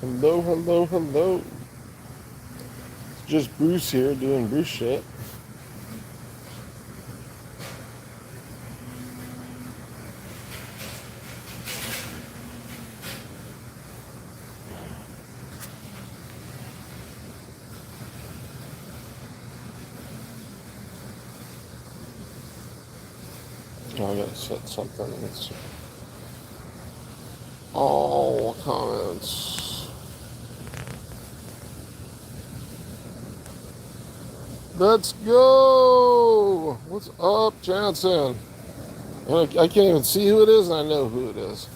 Hello, hello, hello. It's just Bruce here doing Bruce shit. Oh, I gotta set something. Let's see. All comments. Let's go! What's up, Johnson? I can't even see who it is, and I know who it is.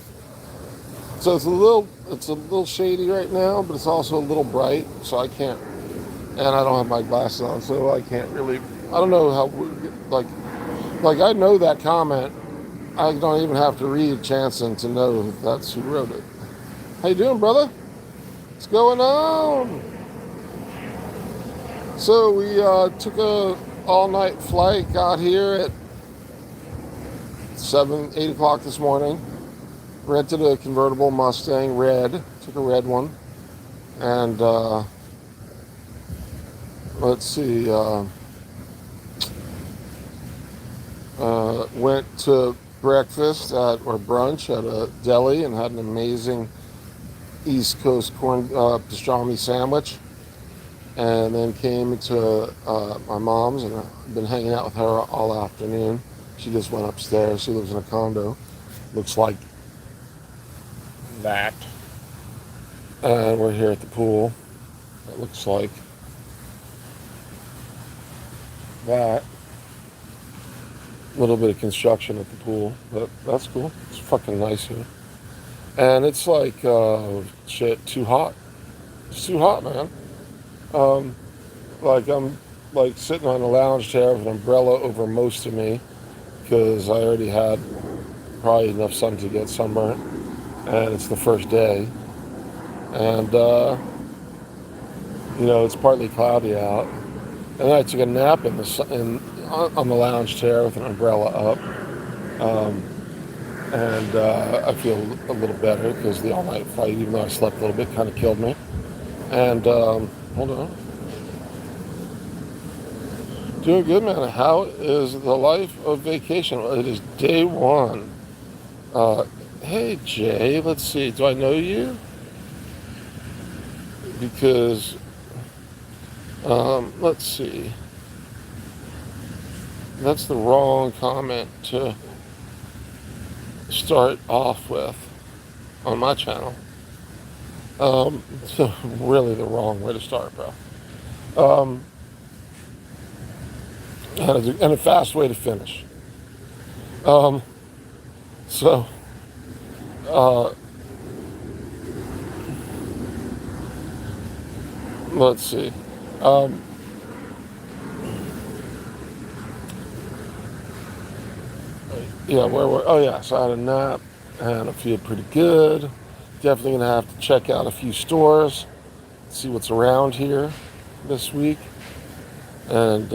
So it's a little shady right now, but it's also a little bright, so I can't. And I don't have my glasses on, so I can't really. I don't know how. Like I know that comment. I don't even have to read Chanson to know that's who wrote it. How you doing, brother? What's going on? So we took a all-night flight, got here at 8 o'clock this morning. Rented a convertible Mustang, red. Took a red one. And let's see, went to breakfast or brunch at a deli and had an amazing East Coast corn pastrami sandwich. And then came to my mom's, and I've been hanging out with her all afternoon. She just went upstairs. She lives in a condo. Looks like that. And we're here at the pool. It looks like that. A little bit of construction at the pool, but that's cool. It's fucking nice here. And it's like, shit, too hot. It's too hot, man. Um, like I'm like sitting on a lounge chair with an umbrella over most of me because I already had probably enough sun to get sunburnt, and it's the first day, and it's partly cloudy out, and then I took a nap in the sun, on the lounge chair with an umbrella up, um, and I feel a little better because the all-night flight, even though I slept a little bit, kind of killed me. And hold on. Doing good, man. How is the life of vacation? Well, it is day one. Hey, Jay, let's see. Do I know you? Because, let's see. That's the wrong comment to start off with on my channel. So really the wrong way to start, bro. Um, and a fast way to finish. Um, so, uh, let's see. Um, yeah, oh yeah, so I had a nap and I feel pretty good. Definitely gonna have to check out a few stores, see what's around here this week. And,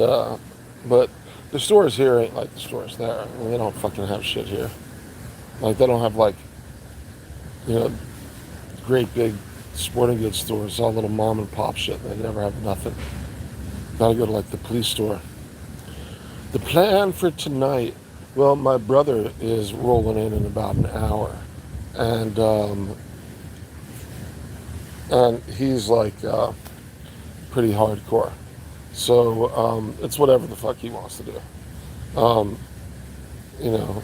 but the stores here ain't like the stores there. I mean, they don't fucking have shit here. Like, they don't have, like, you know, great big sporting goods stores. It's all little mom and pop shit. They never have nothing. Gotta go to, like, the police store. The plan for tonight, well, my brother is rolling in about an hour. And he's, like, pretty hardcore. So it's whatever the fuck he wants to do. Um,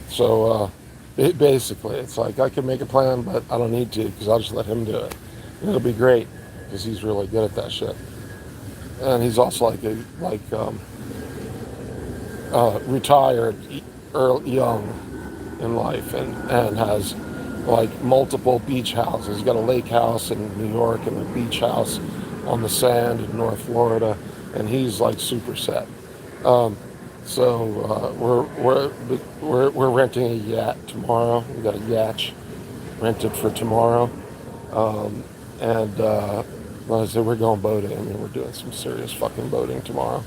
so basically, it's like I can make a plan, but I don't need to because I'll just let him do it. And it'll be great because he's really good at that shit. And he's also retired young in life and has like multiple beach houses. He's got a lake house in New York and a beach house on the sand in North Florida, and he's like super set. Um, so we're renting a yacht tomorrow. We got a yacht rented for tomorrow, and like I said, we're going boating. I mean, we're doing some serious fucking boating tomorrow.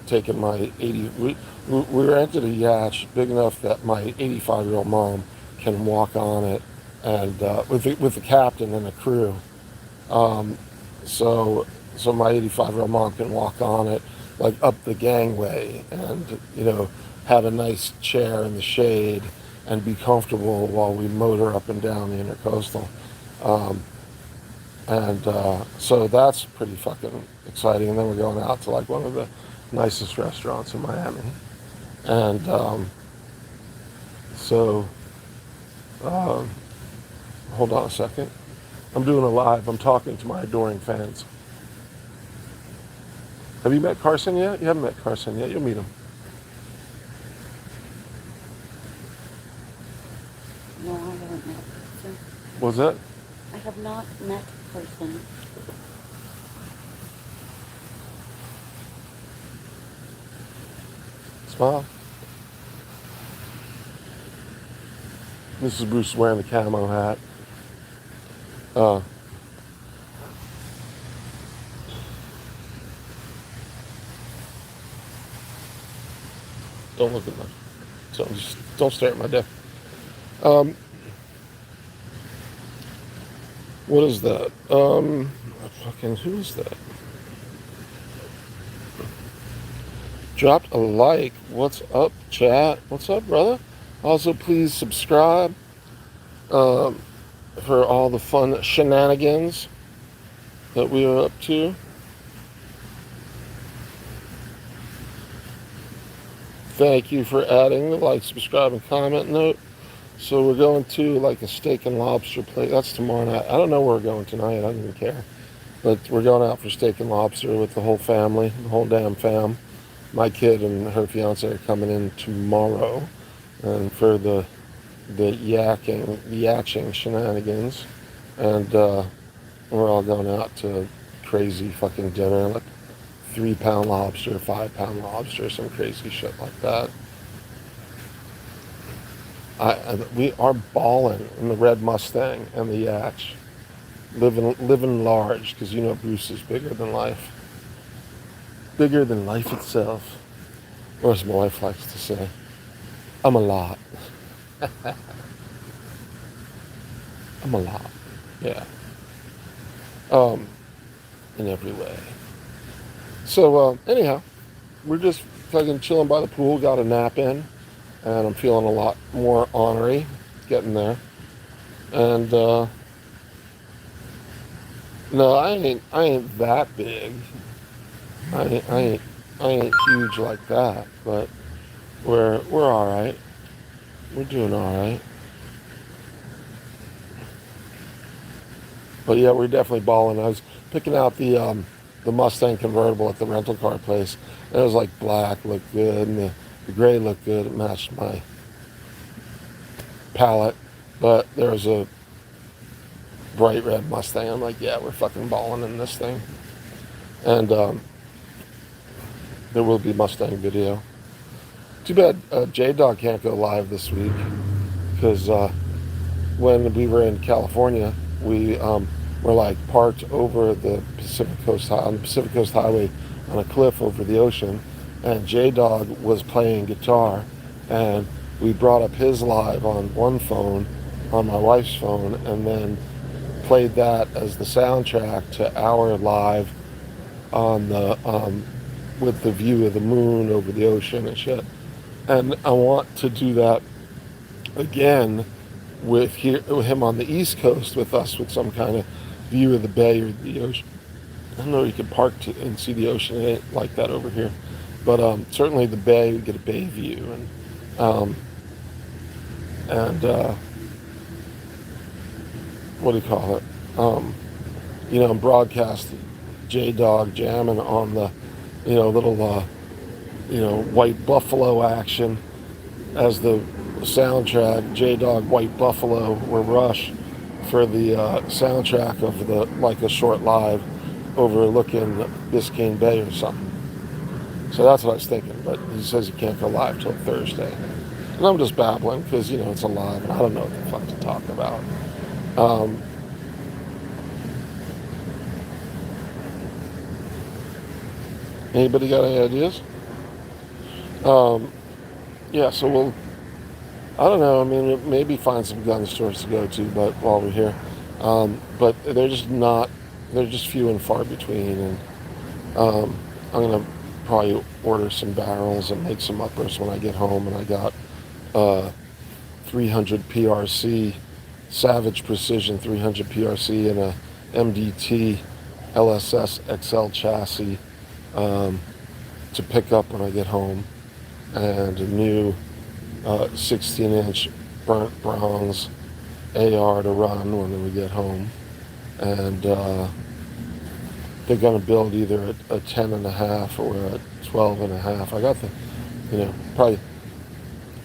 Taking my 80. We rented a yacht big enough that my 85-year-old mom can walk on it and with the captain and the crew. Um, so so my 85-year-old mom can walk on it like up the gangway and have a nice chair in the shade and be comfortable while we motor up and down the intercoastal. Um, and so that's pretty fucking exciting. And then we're going out to like one of the nicest restaurants in Miami. And so um, hold on a second. I'm doing a live. I'm talking to my adoring fans. Have you met Carson yet? You haven't met Carson yet. You'll meet him. No, I haven't met person. What was that? I have not met person. Smile. This is Bruce wearing the camo hat. Uh, don't look at my. So just don't stare at my dick. Um, what is that? Fucking who is that? Dropped a like. What's up, chat? What's up, brother? Also, please subscribe for all the fun shenanigans that we are up to. Thank you for adding the like, subscribe, and comment note. So we're going to like a steak and lobster place. That's tomorrow night. I don't know where we're going tonight. I don't even care. But we're going out for steak and lobster with the whole family, the whole damn fam. My kid and her fiance are coming in tomorrow, and for the yachting shenanigans, and we're all going out to crazy fucking dinner, like 3-pound lobster, 5-pound lobster, some crazy shit like that. We are balling in the red Mustang and the yacht, living large, because Bruce is bigger than life. Bigger than life itself. Or as my wife likes to say, I'm a lot. I'm a lot. Yeah. In every way. So, anyhow, we're just fucking chilling by the pool, got a nap in, and I'm feeling a lot more ornery, getting there. And, no, I ain't that big. I ain't huge like that, but we're all right. We're doing all right. But yeah, we're definitely balling. I was picking out the Mustang convertible at the rental car place, and it was like black, looked good, and the gray looked good. It matched my palette, but there was a bright red Mustang. I'm like, yeah, we're fucking balling in this thing. And there will be Mustang video. Too bad J-Dog can't go live this week, because when we were in California, we were like parked over the Pacific Coast Highway on a cliff over the ocean, and J-Dog was playing guitar, and we brought up his live on one phone, on my wife's phone, and then played that as the soundtrack to our live on the with the view of the moon over the ocean and shit. And I want to do that again with him on the East Coast with us, with some kind of view of the bay or the ocean. I don't know, you can park and see the ocean. It ain't like that over here, but certainly the bay, we get a bay view, and what do you call it? Broadcast J-Dog jamming on the little White Buffalo action as the soundtrack. J-Dog, White Buffalo, or Rush for the soundtrack of a short live overlooking Biscayne Bay or something. So that's what I was thinking, but he says he can't go live till Thursday. And I'm just babbling because, it's a live and I don't know what the fuck to talk about. Anybody got any ideas? Yeah, so I don't know. I mean, maybe find some gun stores to go to, but while we're here, but they're just not. They're just few and far between, and I'm gonna probably order some barrels and make some uppers when I get home. And I got 300 PRC, Savage Precision 300 PRC, and a MDT LSS XL chassis to pick up when I get home, and a new 16-inch burnt bronze AR to run when we get home. And they're going to build either a 10.5 or a 12.5. I got the, probably,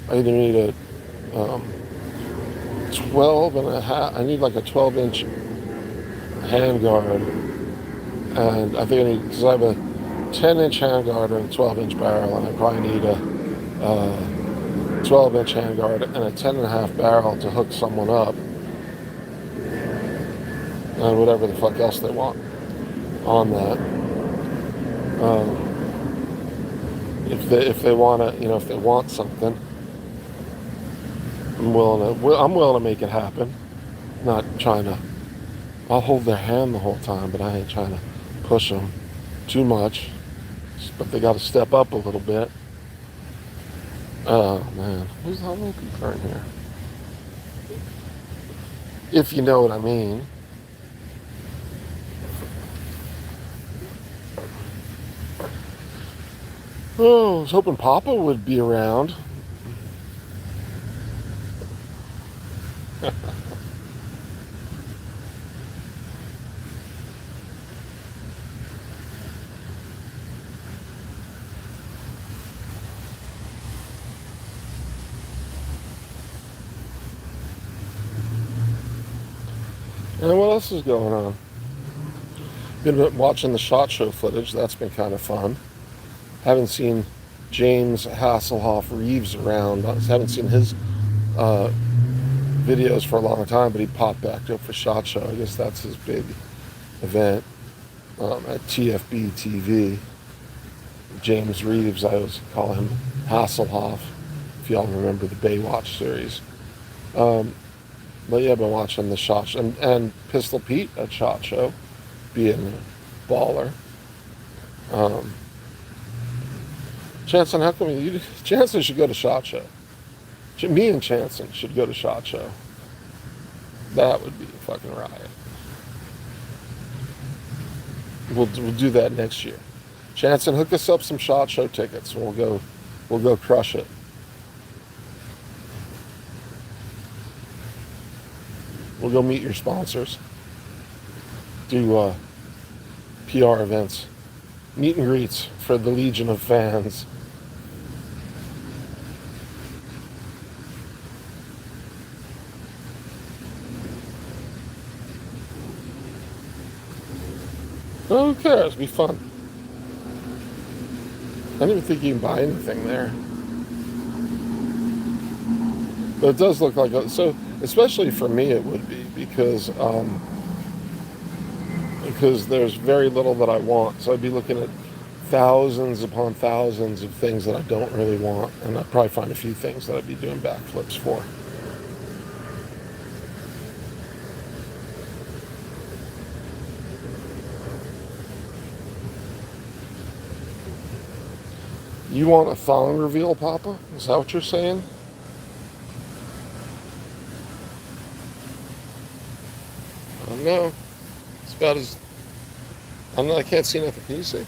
I either need a 12.5. I need like a 12-inch handguard. And I think I need, because I have a 10-inch handguard and a 12-inch barrel, and I probably need a 12-inch handguard and a 10.5 barrel to hook someone up, and whatever the fuck else they want on that. If they want to, if they want something, I'm willing to make it happen. Not trying to. I'll hold their hand the whole time, but I ain't trying to push them too much. But they got to step up a little bit. Oh man, how many people are in here? If you know what I mean. Oh, I was hoping Papa would be around. And what else is going on? Been watching the SHOT Show footage. That's been kind of fun. Haven't seen James Hasselhoff Reeves around. I haven't seen his videos for a long time, but he popped back up for SHOT Show. I guess that's his big event at TFB TV. James Reeves, I always call him Hasselhoff, if y'all remember the Baywatch series. But yeah, I've been watching the SHOT Show, and Pistol Pete at SHOT Show, being a baller. Chanson, how come Chanson should go to SHOT Show? Me and Chanson should go to SHOT Show. That would be a fucking riot. We'll do that next year. Chanson, hook us up some SHOT Show tickets. We'll go crush it. We'll go meet your sponsors. Do PR events, meet and greets for the Legion of fans. Who cares? It'll be fun. I don't even think you can buy anything there. But it does look like so. Especially for me, it would be because there's very little that I want. So I'd be looking at thousands upon thousands of things that I don't really want, and I'd probably find a few things that I'd be doing backflips for. You want a thong reveal, Papa? Is that what you're saying? I don't know. It's about as... I don't know, I can't see nothing. Can you see?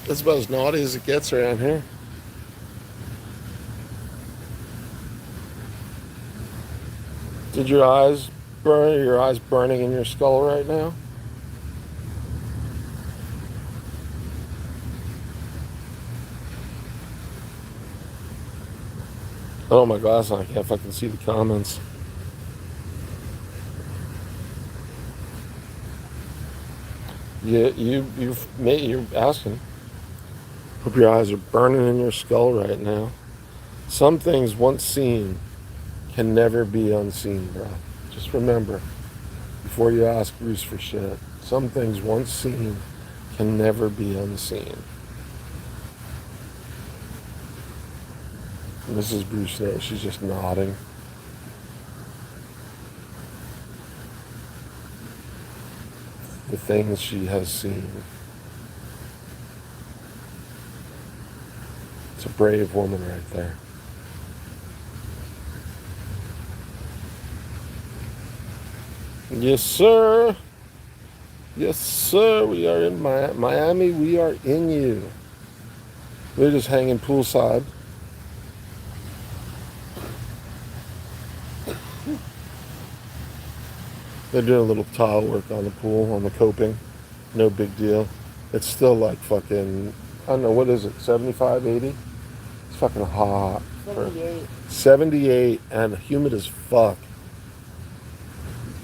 It's about as naughty as it gets around here. Did your eyes burn? Are your eyes burning in your skull right now? Oh, my glass on. I can't fucking see the comments. Yeah, you're asking. Hope your eyes are burning in your skull right now. Some things once seen can never be unseen, bro. Just remember, before you ask Bruce for shit, some things once seen can never be unseen. Mrs. Bruce there, she's just nodding. The things she has seen. It's a brave woman right there. Yes, sir. Yes, sir. We are in Miami. We are in you. We're just hanging poolside. They're doing a little tile work on the pool, on the coping. No big deal. It's still like fucking, I don't know, what is it, 75, 80? It's fucking hot. 78. 78 and humid as fuck.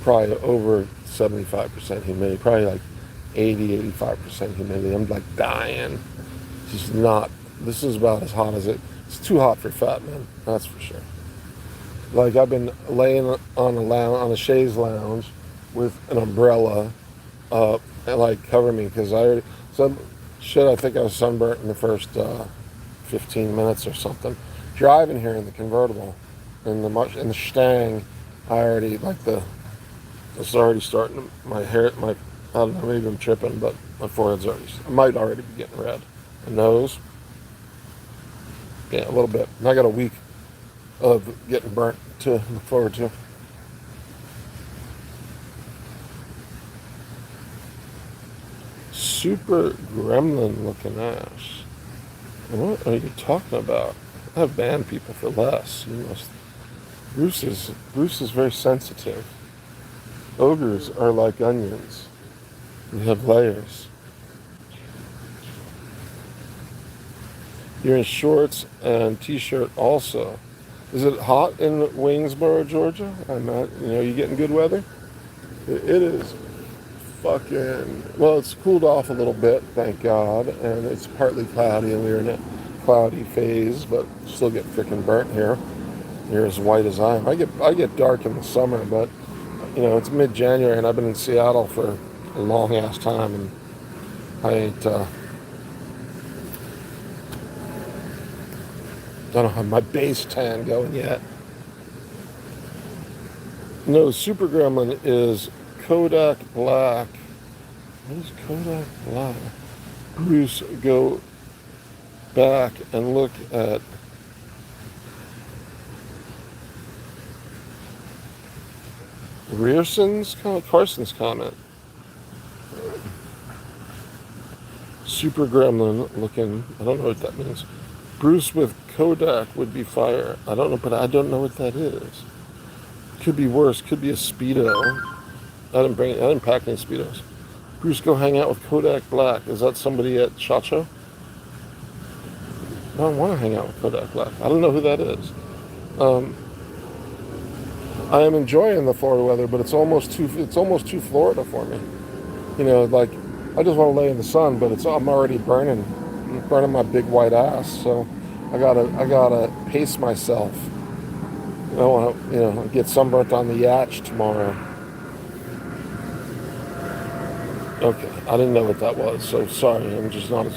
Probably over 75% humidity. Probably like 80, 85% humidity. I'm like dying. It's just not, this is about as hot as it's too hot for fat men. That's for sure. Like I've been laying on a chaise lounge with an umbrella, and like cover me because I already shit. I think I was sunburnt in the first 15 minutes or something. Driving here in the convertible, in the Stang, I already it's already starting my hair. I don't know. Maybe I'm tripping, but my forehead's I might already be getting red. My nose, yeah, a little bit. And I got a week of getting burnt to look forward to. Super gremlin looking ass. What are you talking about? I have banned people for less. You must. Bruce is very sensitive. Ogres are like onions. They have layers. You're in shorts and t-shirt also. Is it hot in Waynesboro, Georgia? I'm not. You getting good weather? It is fucking. Well, it's cooled off a little bit, thank God, and it's partly cloudy, and we're in a cloudy phase, but still get freaking burnt here. You're as white as I am. I get dark in the summer, but it's mid-January, and I've been in Seattle for a long ass time, and I ain't. I don't have my base tan going yet. No, Super Gremlin is Kodak Black. What is Kodak Black? Bruce, go back and look at Carson's comment. Super Gremlin looking. I don't know what that means. Bruce with Kodak would be fire. I don't know, but I don't know what that is. Could be worse. Could be a Speedo. I didn't pack any Speedos. Bruce, go hang out with Kodak Black. Is that somebody at Chacho? I don't want to hang out with Kodak Black. I don't know who that is. I am enjoying the Florida weather, but it's almost too Florida for me. Like I just want to lay in the sun, but I'm already burning my big white ass. So I gotta pace myself. I don't want to get sunburnt on the yacht tomorrow. Okay, I didn't know what that was, so sorry. I'm just not as.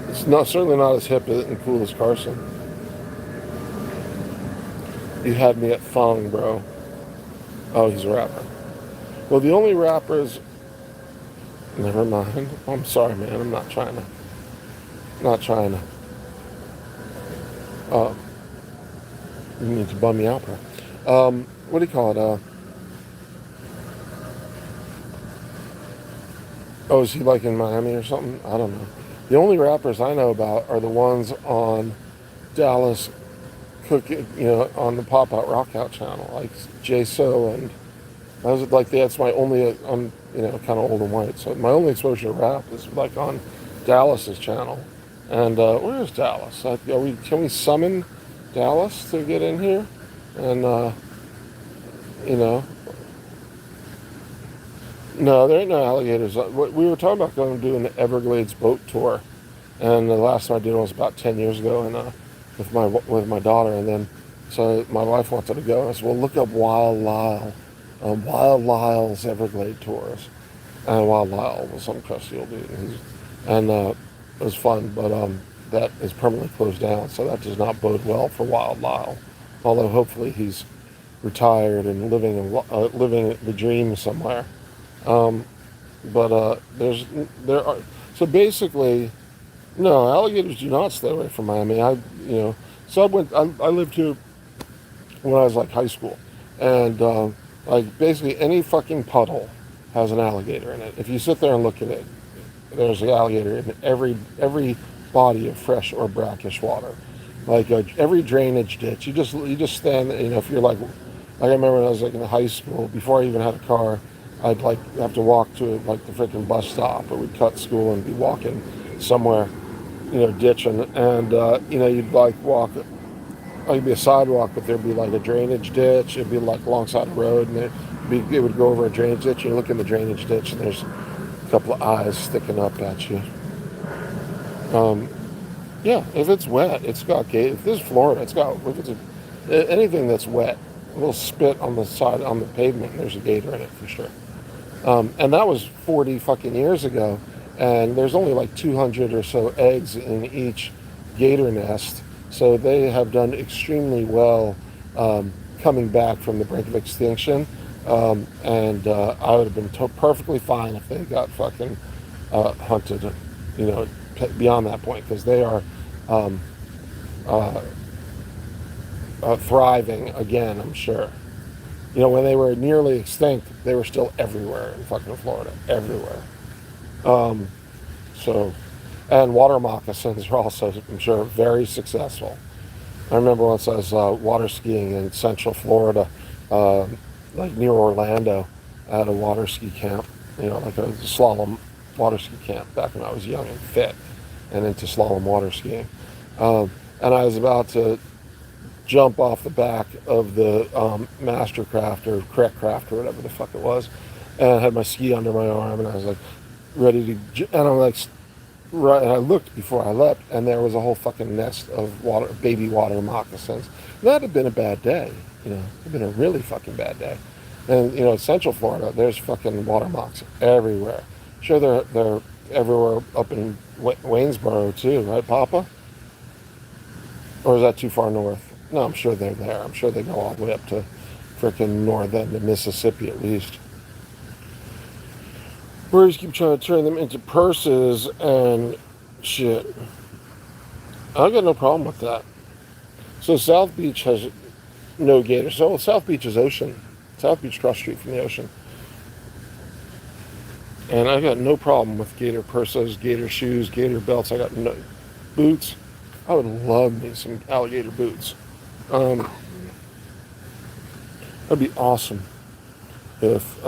It's certainly not as hip and cool as Carson. You had me at Fong, bro. Oh, he's a rapper. Well, the only rappers. Never mind. I'm sorry, man. I'm not trying to. Not trying to. You need to bum me out, bro. What do you call it? Oh, is he like in Miami or something? I don't know. The only rappers I know about are the ones on Dallas Cooking, on the Pop Out Rock Out channel, like J So, and that's my only. I'm kind of old and white, so my only exposure to rap is like on Dallas's channel. And where is Dallas? Can we summon Dallas to get in here? And no, there ain't no alligators. We were talking about going to do an Everglades boat tour, and the last time I did it was about 10 years ago, and with my daughter, and then so my wife wanted to go, and I said, well, look up Wild Lyle's Everglade tours, and Wild Lyle was some crusty old dude, and it was fun, but that is permanently closed down. So that does not bode well for Wild Lyle. Although hopefully he's retired and living the dream somewhere. Um, but there are so basically no alligators do not stay away from Miami. So I lived here when I was like high school, and like basically any fucking puddle has an alligator in it. If you sit there and look at it, there's an alligator in every body of fresh or brackish water. Like every drainage ditch, you just stand. If you're like I remember when I was like in high school, before I even had a car, I'd like have to walk to like the freaking bus stop, or we'd cut school and be walking somewhere, ditching, and you'd like walk. It'd be a sidewalk, but there'd be like a drainage ditch. It'd be like alongside a road, and it would go over a drainage ditch. You look in the drainage ditch, and there's a couple of eyes sticking up at you. Um, yeah, if it's wet, it's got gate. If this is Florida, if it's anything that's wet, a little spit on the side on the pavement, there's a gator in it for sure. And that was 40 fucking years ago, and there's only like 200 or so eggs in each gator nest, so they have done extremely well coming back from the brink of extinction. And I would have been perfectly fine if they got fucking hunted, beyond that point, because they are um, uh, thriving again, I'm sure. When they were nearly extinct, they were still everywhere in fucking Florida, everywhere. Um, so, and water moccasins are also, I'm sure, very successful. I remember once I was water skiing in Central Florida, uh, like near Orlando, at a water ski camp, like a slalom water ski camp back when I was young and fit and into slalom water skiing. And I was about to jump off the back of the Mastercraft or Craft or whatever the fuck it was, and I had my ski under my arm, and I was like ready to, and I'm like, right, and I looked before I leapt, and there was a whole fucking nest of baby water moccasins. That had been a bad day, it'd been a really fucking bad day. And Central Florida, there's fucking water mocks everywhere. Sure, they're everywhere up in Waynesboro too, right, Papa? Or is that too far north? No, I'm sure they're there. I'm sure they go all the way up to freaking north end of Mississippi at least. Birds keep trying to turn them into purses and shit. I got no problem with that. So South Beach has no gators. So South Beach is ocean. South Beach cross street from the ocean. And I got no problem with gator purses, gator shoes, gator belts. I got no boots. I would love me some alligator boots. That'd be awesome if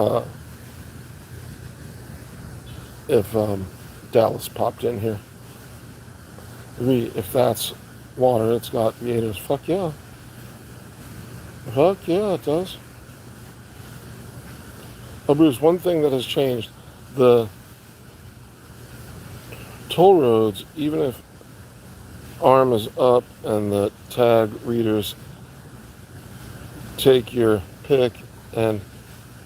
Dallas popped in here. If that's water, it's got gators. Fuck yeah. Fuck yeah, it does. Oh, Bruce, one thing that has changed, the toll roads, even if arm is up and the tag readers take your pick and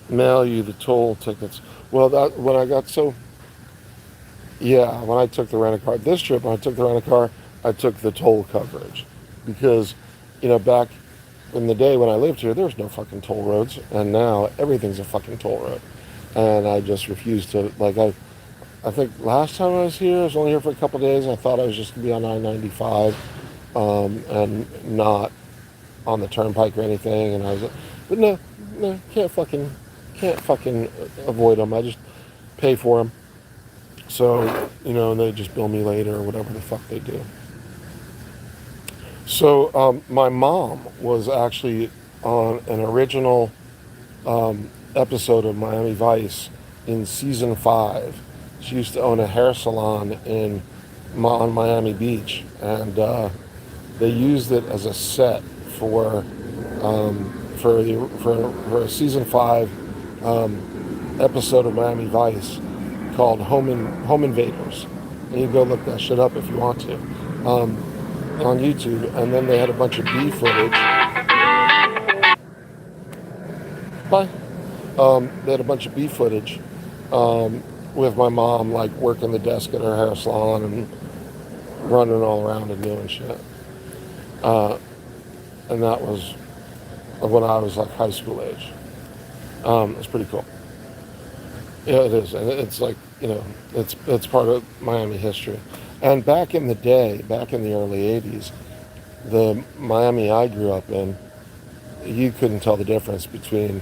mail you the toll tickets. Well, when I took the rent-a-car this trip, when I took the rent-a-car, I took the toll coverage because, back in the day when I lived here, there was no fucking toll roads, and now everything's a fucking toll road, and I just refused to. I think last time I was here, I was only here for a couple of days, and I thought I was just gonna be on I-95, and not on the turnpike or anything, and I was like, but no, can't fucking avoid them. I just pay for them. So, and they just bill me later or whatever the fuck they do. So, my mom was actually on an original episode of Miami Vice in season 5. She used to own a hair salon on Miami Beach, and they used it as a set for a season 5 episode of Miami Vice called Home Invaders. And you go look that shit up if you want to on YouTube. And then they had a bunch of B footage. Bye. They had a bunch of B footage with my mom like working the desk at her hair salon and running all around and doing shit. Uh, and that was when I was like high school age. It's pretty cool. Yeah, it is, and it's like, it's part of Miami history. And back in the day, back in the early '80s, the Miami I grew up in, you couldn't tell the difference between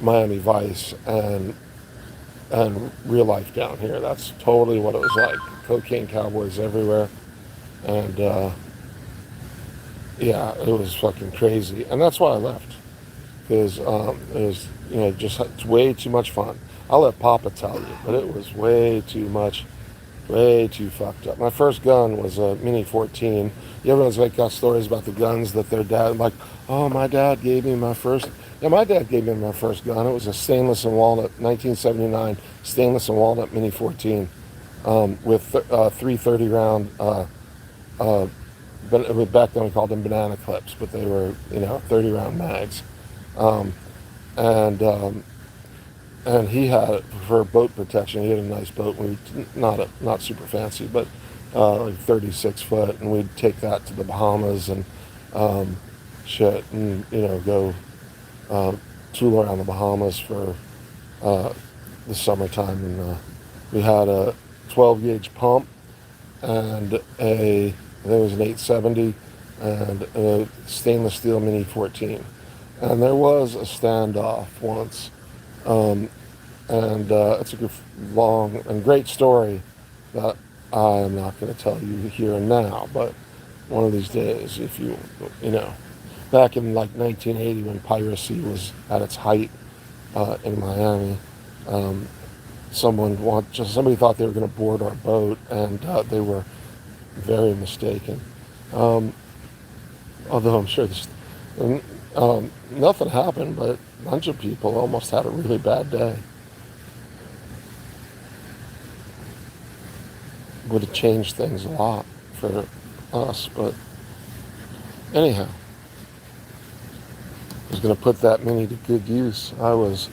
Miami Vice and real life down here. That's totally what it was like. Cocaine cowboys everywhere, and yeah, it was fucking crazy. And that's why I left, because it was, just it's way too much fun. I'll let Papa tell you, but it was way too much, way too fucked up. My first gun was a Mini 14. Everyone's like got stories about the guns that their dad, like, oh, my dad gave me my first. Yeah, my dad gave me my first gun. It was a stainless and walnut, 1979 stainless and walnut Mini 14, with 330 round. But back then we called them banana clips, but they were 30 round mags, um, and he had it for boat protection. He had a nice boat. Not super fancy, but like 36 foot, and we'd take that to the Bahamas and shit, and go tool around the Bahamas for the summertime. And we had a 12 gauge pump and I think it was an 870 and a stainless steel Mini 14. And there was a standoff once. And it's a good, long and great story that I'm not going to tell you here and now, but one of these days, if back in like 1980 when piracy was at its height in Miami, somebody thought they were going to board our boat, and they were very mistaken. Although I'm sure nothing happened, but a bunch of people almost had a really bad day. Would have changed things a lot for us, but anyhow, I was going to put that Mini to good use. I was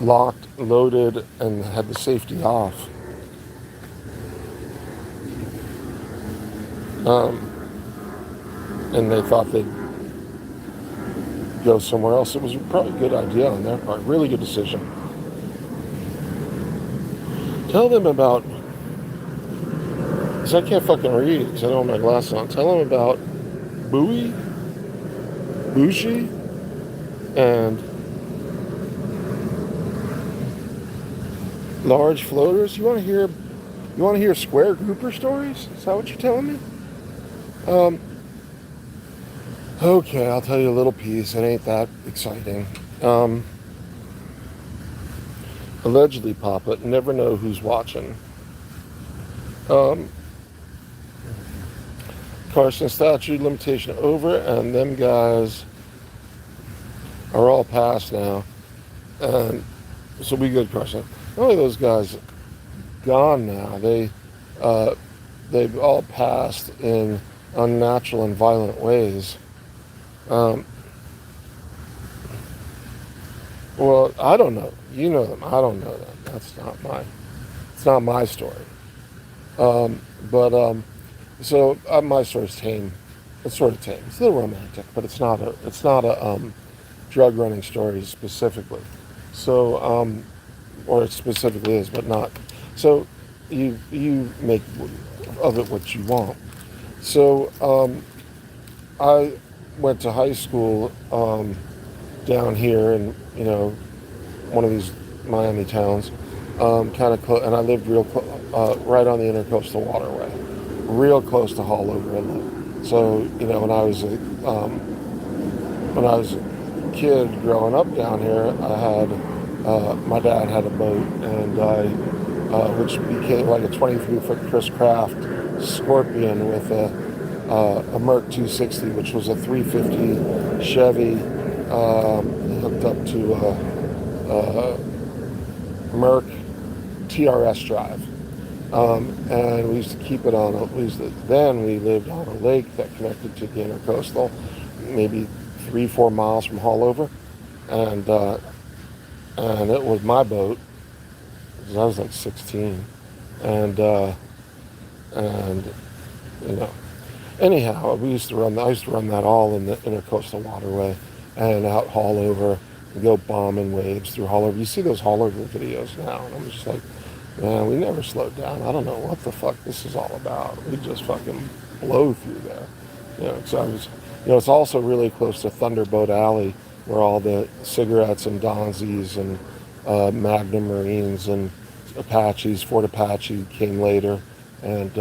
locked, loaded, and had the safety off. And they thought they'd go somewhere else. It was probably a good idea on their part. Really good decision. Tell them about, because I can't fucking read because I don't have my glasses on. Tell them about Bushi, and large floaters. You want to hear square grouper stories? Is that what you're telling me? Okay, I'll tell you a little piece. It ain't that exciting. Allegedly, Papa, never know who's watching. Carson statute limitation over, and them guys are all passed now. And so we good, Carson. Not only those guys gone now, they've all passed in unnatural and violent ways. Well, I don't know. You know them. I don't know them. It's not my story. So my story's tame. It's sort of tame. It's a little romantic, but it's not a drug running story specifically. So, or it specifically is, but not. So you make of it what you want. So I went to high school down here in one of these Miami towns, kind of close, and I lived right on the Intercoastal Waterway, real close to Haulover Inlet. So when I was a kid growing up down here, my dad had a boat, and which became like a 23-foot Chris Craft Scorpion with a Merc 260, which was a 350 Chevy hooked up to a Merc TRS drive. And we used to keep it then we lived on a lake that connected to the Intercoastal, maybe 3-4 miles from Haulover. And it was my boat, because I was like 16. And and you know. Anyhow, I used to run that all in the intercoastal waterway and out Haulover and go bombing waves through Haulover. You see those Haulover videos now, and I'm just like, man, we never slowed down. I don't know what the fuck this is all about. We just fucking blow through there. So I was, it's also really close to Thunderboat Alley, where all the cigarettes and Donzies and Magnum Marines and Apaches, Fort Apache came later, and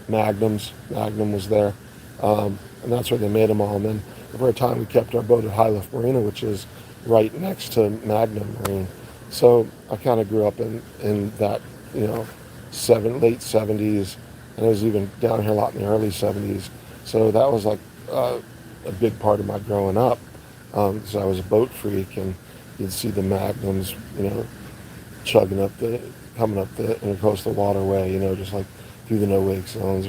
Magnum was there. And that's where they made them all. And then for a time we kept our boat at High Lift Marina, which is right next to Magnum Marine. So I kind of grew up in that, late 70s, and I was even down here a lot in the early 70s. So that was like a big part of my growing up, because I was a boat freak, and you'd see the Magnums, coming up the intercoastal waterway, just like through the no-wake zones,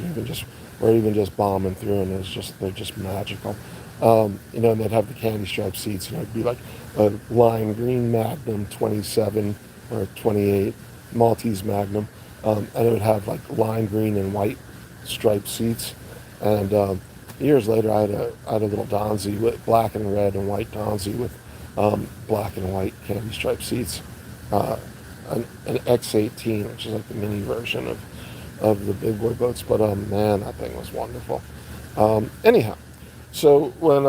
or even just bombing through, and they're just magical. And they'd have the candy striped seats, it'd be like a lime green Magnum 27 or 28 Maltese Magnum, and it would have like lime green and white striped seats. And years later, I had a little Donzi with black and red and white Donzi with black and white candy striped seats, an X18, which is like the mini version of the big boy boats. But man, that thing was wonderful. Anyhow, so when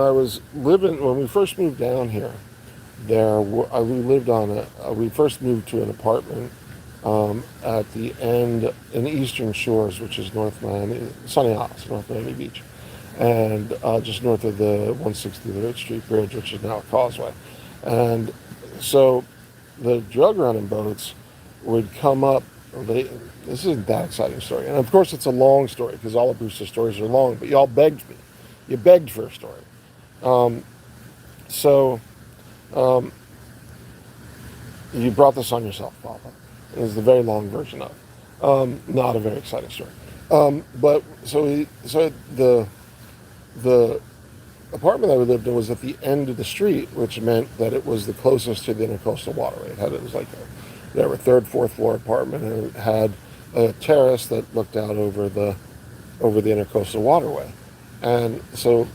we first moved down here, we first moved to an apartment at the end in the Eastern Shores, which is North Miami, Sunny Isles, North Miami Beach, and just north of the 163rd Street Bridge, which is now a causeway. And so the drug running boats would come up. This isn't that exciting story, and of course it's a long story because all of Bruce's stories are long. But y'all begged me. You begged for a story. So you brought this on yourself, Papa. It was the very long version of not a very exciting story. But the apartment that we lived in was at the end of the street, which meant that it was the closest to the intercoastal waterway. There were third, fourth floor apartment, and it had a terrace that looked out over the intercoastal waterway. And so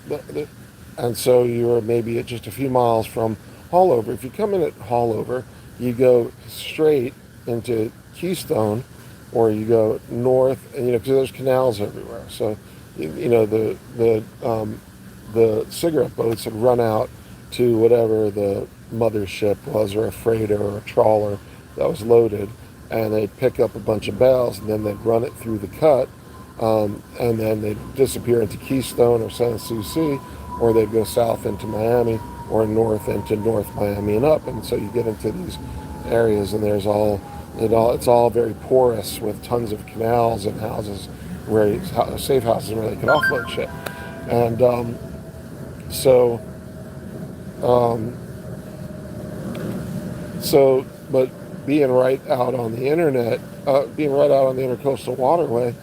you were maybe just a few miles from Haulover. If you come in at Haulover, you go straight into Keystone, or you go north, and because there's canals everywhere. So the cigarette boats would run out to whatever the mothership was, or a freighter or a trawler that was loaded, and they'd pick up a bunch of bales, and then they'd run it through the cut, and then they'd disappear into Keystone or San Souci, or they'd go south into Miami, or north into North Miami and up. And so you get into these areas, and it's all very porous with tons of canals and houses safe houses where they can offload shit. And but being right out on the intercoastal waterway,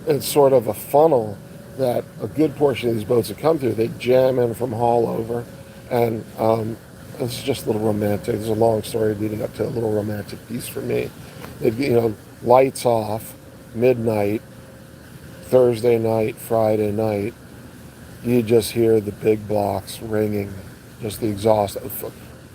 it's sort of a funnel that a good portion of these boats would come through. They jam in from Haulover, and it's just a little romantic. There's a long story leading up to a little romantic piece for me. Lights off, midnight, Thursday night, Friday night. You just hear the big blocks ringing, just the exhaust.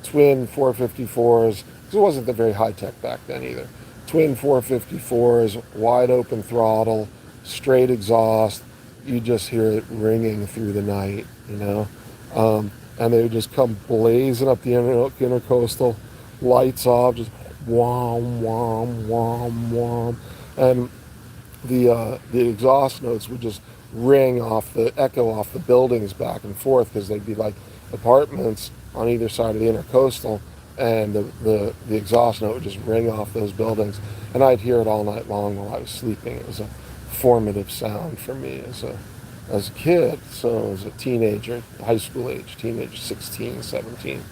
Twin 454s. It wasn't the very high tech back then either. Twin 454s, wide open throttle, straight exhaust. You just hear it ringing through the night, and they would just come blazing up the intercoastal, lights off, just whom, whom, whom, whom, and the exhaust notes would just echo off the buildings back and forth, because they'd be like apartments on either side of the intercoastal, and the exhaust note would just ring off those buildings, and I'd hear it all night long while I was sleeping. It was a formative sound for me as a kid. So as a teenager, high school age, teenager, 16, 17.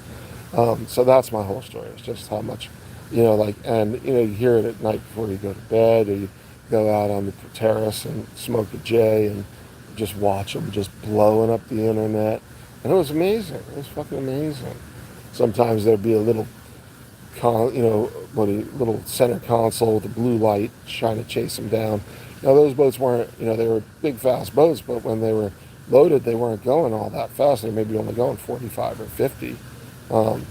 So that's my whole story. It's just how much, you hear it at night before you go to bed, or you go out on the terrace and smoke a J and just watch them just blowing up the internet. And it was amazing. It was fucking amazing. Sometimes there'd be a little little center console with a blue light trying to chase them down. Now those boats weren't, they were big fast boats, but when they were loaded, they weren't going all that fast. They may be only going 45 or 50. Um,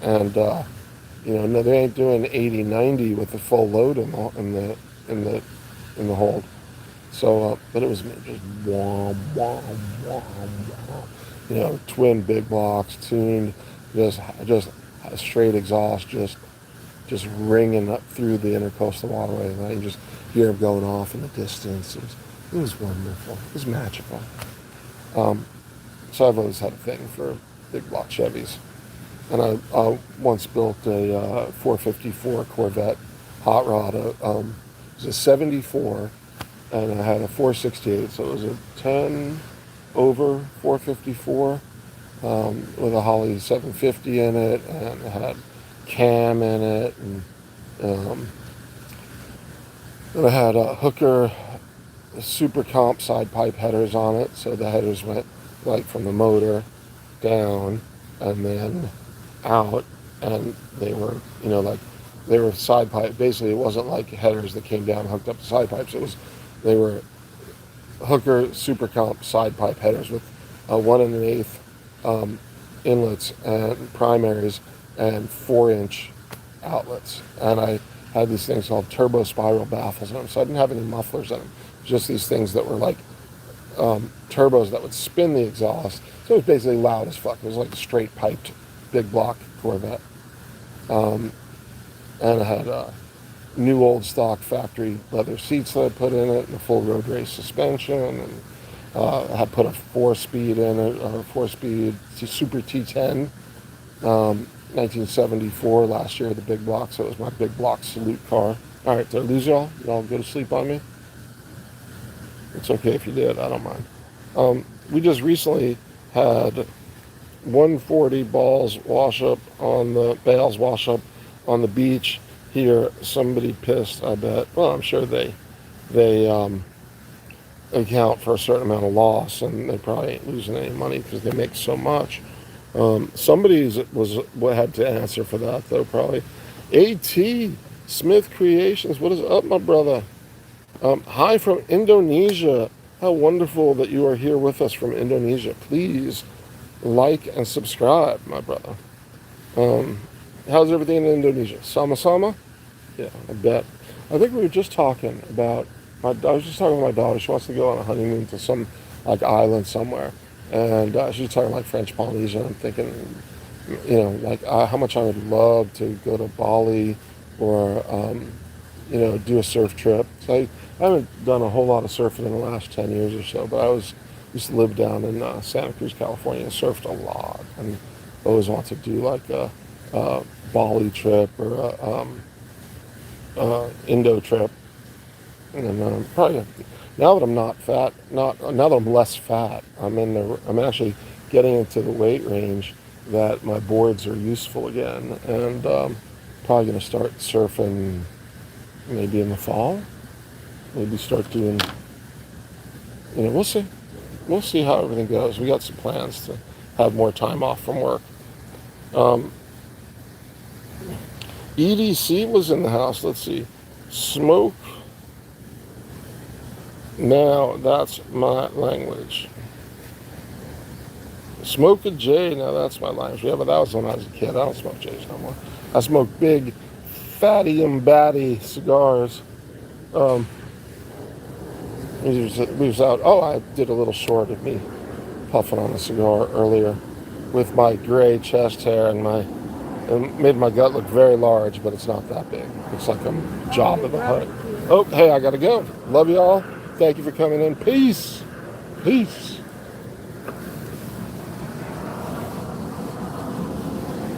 and no, they ain't doing 80, 90 with the full load in the hold. So, but it was just wah, wah, wah, wah. Twin big blocks, tuned, just straight exhaust, just ringing up through the intercoastal waterway, and I can just hear them going off in the distance. It was wonderful. It was magical. So I've always had a thing for big block Chevys. And I once built a 454 Corvette hot rod. It was a 74, and I had a 468, so it was a 10 over 454 with a Holly 750 in it, and it had cam in it, and I had a Hooker super comp side pipe headers on it, so the headers went like from the motor down and then out, and they were they were side pipe. Basically, it wasn't like headers that came down and hooked up to side pipes. They were Hooker super comp side pipe headers with 1 1/8 inlets and primaries and 4-inch outlets, and I had these things called turbo spiral baffles in them, so I didn't have any mufflers in them, just these things that were like turbos that would spin the exhaust, so it was basically loud as fuck. It was like a straight piped big block Corvette. And I had new old stock factory leather seats that I put in it, and a full road race suspension, and I had put a 4-speed in it, or a 4-speed Super T10, 1974 last year, the big block, so it was my big block salute car. All right, did I lose y'all? Y'all go to sleep on me? It's okay if you did, I don't mind. We just recently had 140 bales wash up on the beach here. Somebody pissed, I bet. Well, I'm sure they account for a certain amount of loss, and they probably ain't losing any money because they make so much. Somebody had to answer for that, though, probably. AT Smith Creations, what is up, my brother? Hi from Indonesia. How wonderful that you are here with us from Indonesia. Please like and subscribe, my brother. How's everything in Indonesia? Sama-sama? Yeah, I bet. I think we were just talking about, I was just talking with my daughter. She wants to go on a honeymoon to some like island somewhere. And she's talking like French Polynesia. I'm thinking, how much I would love to go to Bali or, do a surf trip. So I haven't done a whole lot of surfing in the last 10 years or so, but I used to live down in Santa Cruz, California, and surfed a lot. And always want to do like a Bali trip or a Indo trip. And probably now that I'm not fat, now that I'm less fat, I'm actually getting into the weight range that my boards are useful again, and probably going to start surfing maybe in the fall. Maybe start doing, we'll see. We'll see how everything goes. We got some plans to have more time off from work. EDC was in the house. Let's see. Smoke. Now that's my language. Smoke a J. Now that's my language. Yeah, but that was when I was a kid. I don't smoke J's no more. I smoke big, fatty and batty cigars. We was out. Oh, I did a little short of me puffing on a cigar earlier with my gray chest hair, and it made my gut look very large, but it's not that big. It's like a job of the heart. Oh, hey, I gotta go. Love y'all. Thank you for coming in. Peace. Peace.